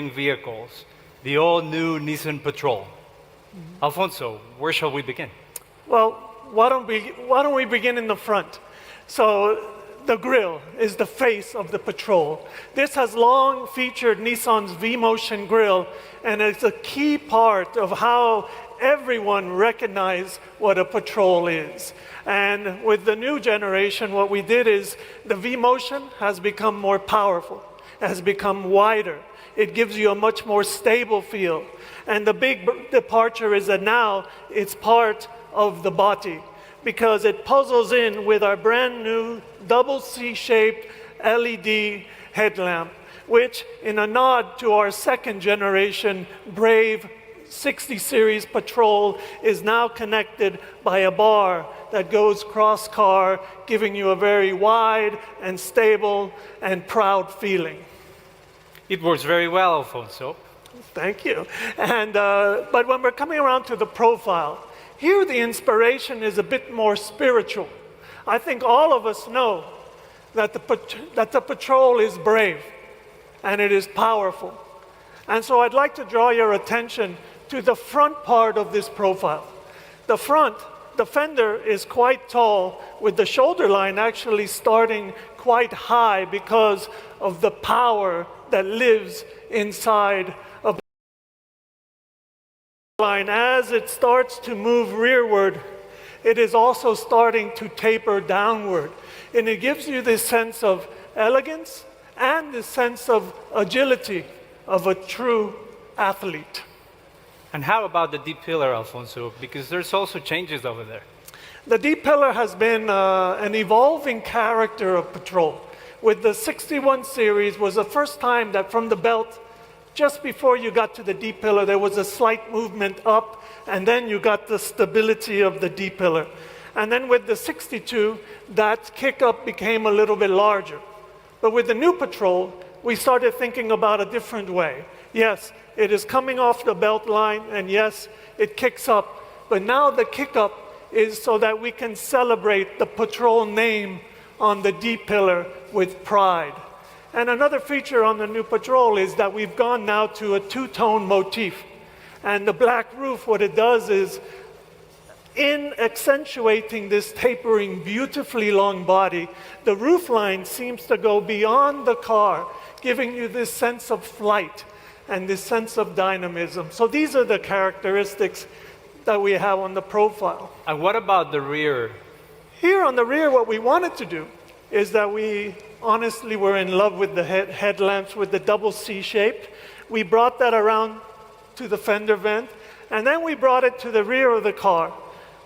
vehicles, the all-new Nissan Patrol. Alfonso, where shall we begin? Well, why don't we begin in the front? So the grille is the face of the Patrol. This has long featured Nissan's V-Motion grille, and it's a key part of how everyone recognizes what a Patrol is. And with the new generation, what we did is the V-Motion has become more powerful, has become wider. It gives you a much more stable feel. And the big departure is that now it's part of the body because it puzzles in with our brand new double C-shaped LED headlamp, which in a nod to our second generation Brave 60 series Patrol is now connected by a bar that goes cross-car, giving you a very wide and stable and proud feeling. It works very well, Alfonso. Thank you. And, but when we're coming around to the profile, here the inspiration is a bit more spiritual. I think all of us know that the Patrol is brave and it is powerful. And so I'd like to draw your attention to the front part of this profile. The front, the fender is quite tall, with the shoulder line actually starting quite high because of the power that lives inside of the line. As it starts to move rearward, it is also starting to taper downward. And it gives you this sense of elegance and this sense of agility of a true athlete. And how about the deep pillar, Alfonso? Because there's also changes over there. The deep pillar has been an evolving character of Patrol. With the 61 series was the first time that from the belt, just before you got to the deep pillar, there was a slight movement up, and then you got the stability of the deep pillar. And then with the 62, that kick up became a little bit larger. But with the new Patrol, we started thinking about a different way. Yes, it is coming off the belt line, and yes, it kicks up. But now the kick up is so that we can celebrate the Patrol name on the deep pillar with pride. And another feature on the new Patrol is that we've gone now to a two-tone motif. And the black roof, what it does is, in accentuating this tapering, beautifully long body, the roof line seems to go beyond the car, giving you this sense of flight and this sense of dynamism. So these are the characteristics that we have on the profile. And what about the rear? Here on the rear, what we wanted to do is that we honestly were in love with the headlamps with the double C-shaped. We brought that around to the fender vent, and then we brought it to the rear of the car,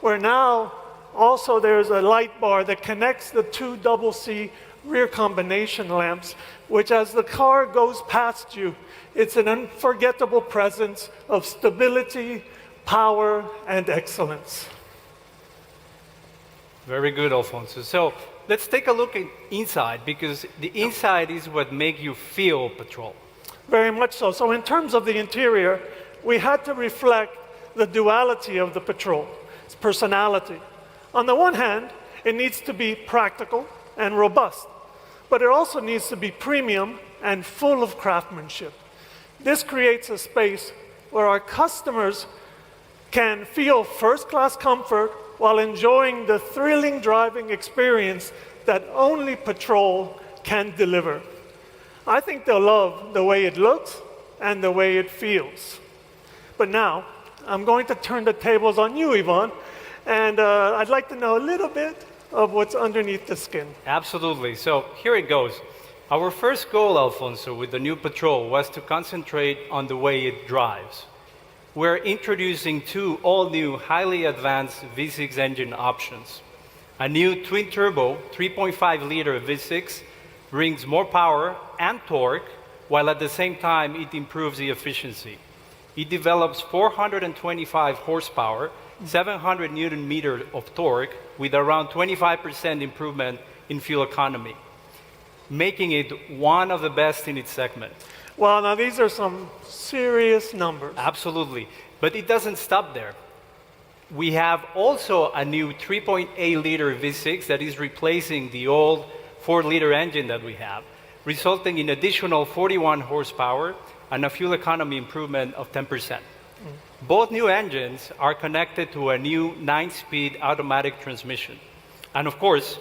where now also there's a light bar that connects the two double C rear combination lamps, which as the car goes past you, it's an unforgettable presence of stability, power, and excellence. Very good, Alfonso. So let's take a look inside, because the inside is what makes you feel Patrol. Very much so. So in terms of the interior, we had to reflect the duality of the Patrol, its personality. On the one hand, it needs to be practical and robust, but it also needs to be premium and full of craftsmanship. This creates a space where our customers can feel first-class comfort while enjoying the thrilling driving experience that only Patrol can deliver. I think they'll love the way it looks and the way it feels. But now, I'm going to turn the tables on you, Yvonne, and I'd like to know a little bit of what's underneath the skin. Absolutely. So here it goes. Our first goal, Alfonso, with the new Patrol was to concentrate on the way it drives. We're introducing two all-new, highly advanced V6 engine options. A new twin-turbo 3.5-liter V6 brings more power and torque, while at the same time it improves the efficiency. It develops 425 horsepower, 700 Newton meter of torque, with around 25% improvement in fuel economy, making it one of the best in its segment. Well, now these are some serious numbers. Absolutely. But it doesn't stop there. We have also a new 3.8-liter V6 that is replacing the old 4-liter engine that we have, resulting in additional 41 horsepower, and a fuel economy improvement of 10%. Both new engines are connected to a new 9-speed automatic transmission. And of course,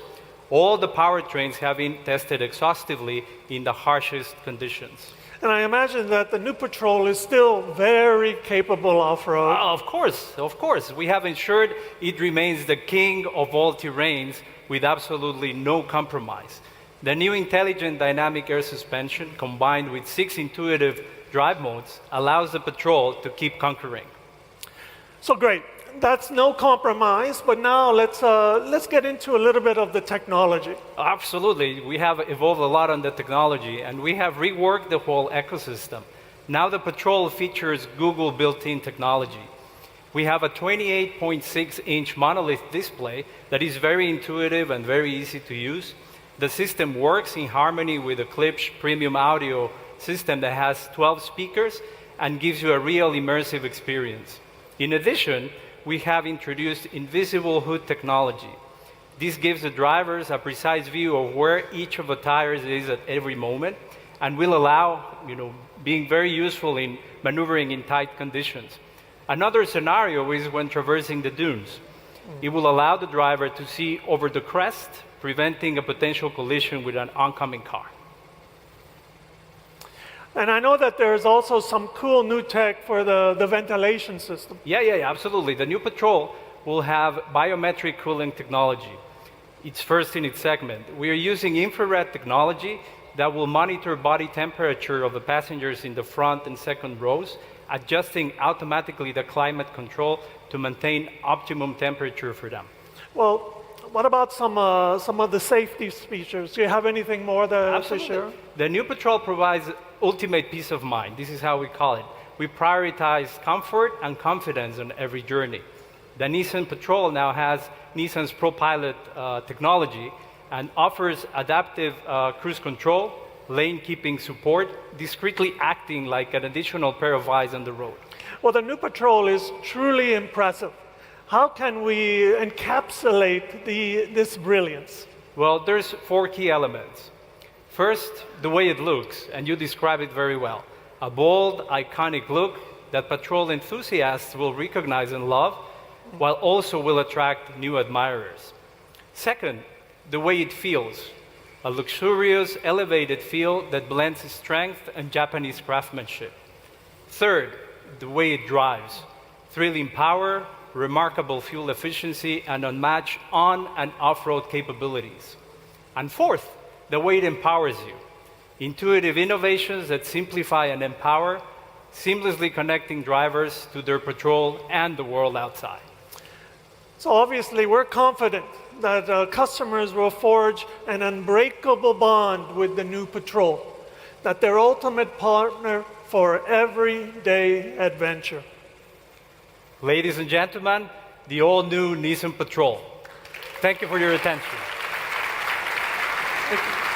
all the powertrains have been tested exhaustively in the harshest conditions. And I imagine that the new Patrol is still very capable off-road. Of course. We have ensured it remains the king of all terrains with absolutely no compromise. The new intelligent dynamic air suspension, combined with 6 intuitive drive modes, allows the Patrol to keep conquering. So great. That's no compromise, but now let's get into a little bit of the technology. Absolutely. We have evolved a lot on the technology, and we have reworked the whole ecosystem. Now the Patrol features Google built-in technology. We have a 28.6-inch monolith display that is very intuitive and very easy to use. The system works in harmony with the Klipsch premium audio system that has 12 speakers and gives you a real immersive experience. In addition, we have introduced invisible hood technology. This gives the drivers a precise view of where each of the tires is at every moment and will allow, being very useful in maneuvering in tight conditions. Another scenario is when traversing the dunes. It will allow the driver to see over the crest, preventing a potential collision with an oncoming car. And I know that there's also some cool new tech for the ventilation system. Yeah, absolutely. The new Patrol will have biometric cooling technology. It's first in its segment. We are using infrared technology that will monitor body temperature of the passengers in the front and second rows, adjusting automatically the climate control to maintain optimum temperature for them. Well, what about some of the safety features? Do you have anything more to share? The new Patrol provides ultimate peace of mind. This is how we call it. We prioritize comfort and confidence on every journey. The Nissan Patrol now has Nissan's ProPilot technology and offers adaptive cruise control, lane keeping support, discreetly acting like an additional pair of eyes on the road. Well, the new Patrol is truly impressive. How can we encapsulate this brilliance? Well, there's 4 key elements. First, the way it looks, and you describe it very well. A bold, iconic look that Patrol enthusiasts will recognize and love, while also will attract new admirers. Second, the way it feels. A luxurious, elevated feel that blends strength and Japanese craftsmanship. Third, the way it drives. Thrilling power, remarkable fuel efficiency, and unmatched on- and off-road capabilities. And fourth, the way it empowers you. Intuitive innovations that simplify and empower, seamlessly connecting drivers to their Patrol and the world outside. So obviously, we're confident that customers will forge an unbreakable bond with the new Patrol, that their ultimate partner for everyday adventure. Ladies and gentlemen, the all-new Nissan Patrol. Thank you for your attention. Thank you.